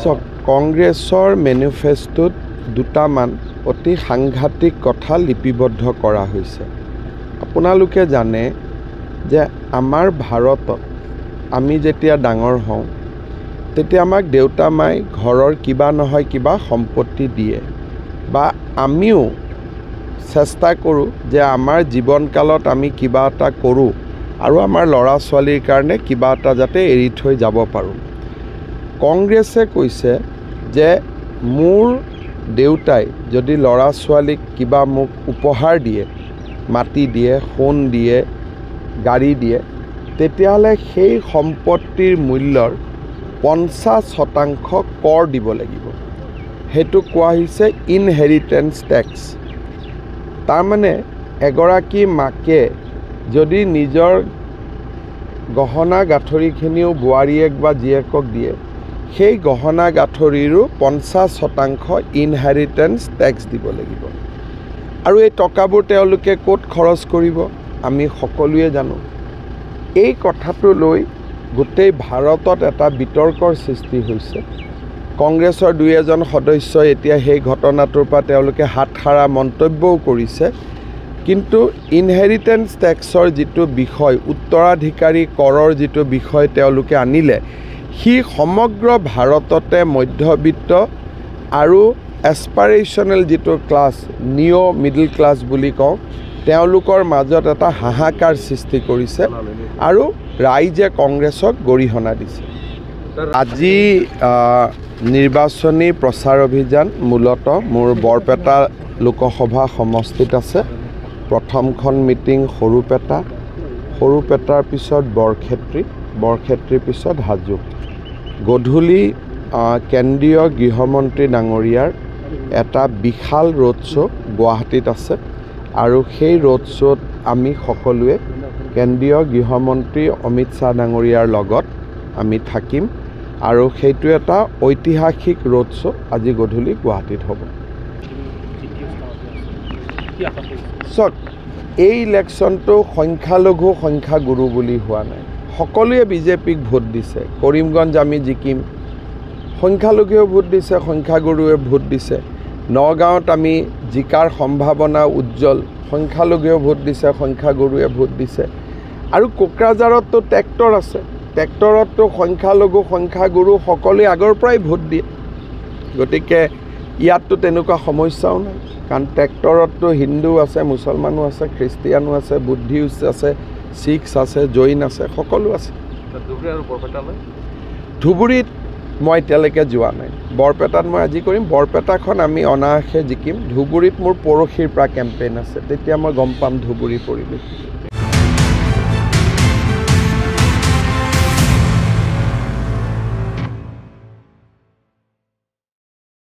চক কংগ্ৰেছৰ মেনিফেষ্টোত দুটামান অতি সাংঘাতিক কথা লিপিবদ্ধ কৰা হৈছে। আপোনালোকে জানে যে আমাৰ ভাৰতত আমি যেতিয়া ডাঙৰ হওঁ তেতিয়া আমাক দেউতা মাই ঘৰৰ কিবা নহয় কিবা সম্পত্তি দিয়ে বা আমিও চেষ্টা কৰোঁ যে আমাৰ জীৱনকালত আমি কিবা এটা কৰোঁ আৰু আমাৰ ল'ৰা ছোৱালীৰ কাৰণে কিবা এটা যাতে এৰি থৈ যাব পাৰোঁ। কংগ্ৰেছে কৈছে যে মোৰ দেউতাই যদি ল'ৰা ছোৱালীক কিবা মোক উপহাৰ দিয়ে, মাটি দিয়ে, সোণ দিয়ে, গাড়ী দিয়ে, তেতিয়াহ'লে সেই সম্পত্তিৰ মূল্যৰ 50% কৰ দিব লাগিব। সেইটো কোৱা হৈছে ইনহেৰিটেঞ্চ টেক্স। তাৰমানে এগৰাকী মাকে যদি নিজৰ গহনা গাঁঠৰিখিনিও বোৱাৰীয়েক বা জীয়েকক দিয়ে, সেই গহনা গাঁঠৰিৰো 50% ইনহেৰিটেঞ্চ টেক্স দিব লাগিব। আৰু এই টকাবোৰ তেওঁলোকে ক'ত খৰচ কৰিব আমি সকলোৱে জানো। এই কথাটো লৈ গোটেই ভাৰতত এটা বিতৰ্কৰ সৃষ্টি হৈছে। কংগ্ৰেছৰ দুই এজন সদস্যই এতিয়া সেই ঘটনাটোৰ পৰা তেওঁলোকে হাতসাৰা মন্তব্যও কৰিছে। কিন্তু ইনহেৰিটেঞ্চ টেক্সৰ যিটো বিষয়, উত্তৰাধিকাৰী কৰৰ যিটো বিষয় তেওঁলোকে আনিলে, সি সমগ্ৰ ভাৰততে মধ্যবিত্ত আৰু এছপাৰেশ্যনেল যিটো ক্লাছ, নিঅ' মিডল ক্লাছ বুলি কওঁ, তেওঁলোকৰ মাজত এটা হাহাকাৰ সৃষ্টি কৰিছে আৰু ৰাইজে কংগ্ৰেছক গৰিহণা দিছে। আজি নিৰ্বাচনী প্ৰচাৰ অভিযান মূলতঃ মোৰ বৰপেটা লোকসভা সমষ্টিত আছে। প্ৰথমখন মিটিং সৰুপেটাৰ পিছত বৰক্ষেত্ৰীৰ পিছত হাজো। গধূলি কেন্দ্ৰীয় গৃহমন্ত্ৰী ডাঙৰীয়াৰ এটা বিশাল ৰোড শ্ব' গুৱাহাটীত আছে আৰু সেই ৰোড শ্ব'ত আমি সকলোৱে কেন্দ্ৰীয় গৃহমন্ত্ৰী অমিত শ্বাহ ডাঙৰীয়াৰ লগত আমি থাকিম আৰু সেইটো এটা ঐতিহাসিক ৰোড শ্ব' আজি গধূলি গুৱাহাটীত হ'ব। চক এই ইলেকশ্যনটো সংখ্যালঘু সংখ্যাগুৰু বুলি হোৱা নাই। সকলোৱে বিজেপিক ভোট দিছে। কৰিমগঞ্জ আমি জিকিম, সংখ্যালঘুৱেও ভোট দিছে, সংখ্যাগুৰুৱে ভোট দিছে। নগাঁৱত আমি জিকাৰ সম্ভাৱনা উজ্জ্বল, সংখ্যালঘুৱেও ভোট দিছে, সংখ্যাগুৰুৱে ভোট দিছে। আৰু কোকৰাঝাৰততো ট্ৰেক্টৰ আছে, ট্ৰেক্টৰততো সংখ্যালঘু সংখ্যাগুৰু সকলোৱে আগৰ পৰাই ভোট দিয়ে। গতিকে ইয়াততো তেনেকুৱা সমস্যাও নাই, কাৰণ ট্ৰেক্টৰততো হিন্দু আছে, মুছলমানো আছে, খ্ৰীষ্টিয়ানো আছে, বুদ্ধিষ্ট আছে, শিখ আছে, জৈন আছে, সকলো আছে। ধুবুৰীত মই এতিয়ালৈকে যোৱা নাই। বৰপেটাত মই আজি কৰিম। বৰপেটাখন আমি অনায়াসে জিকিম। ধুবুৰীত মোৰ পৰহিৰ পৰা কেম্পেইন আছে, তেতিয়া মই গম পাম ধুবুৰী পৰিৱেশ।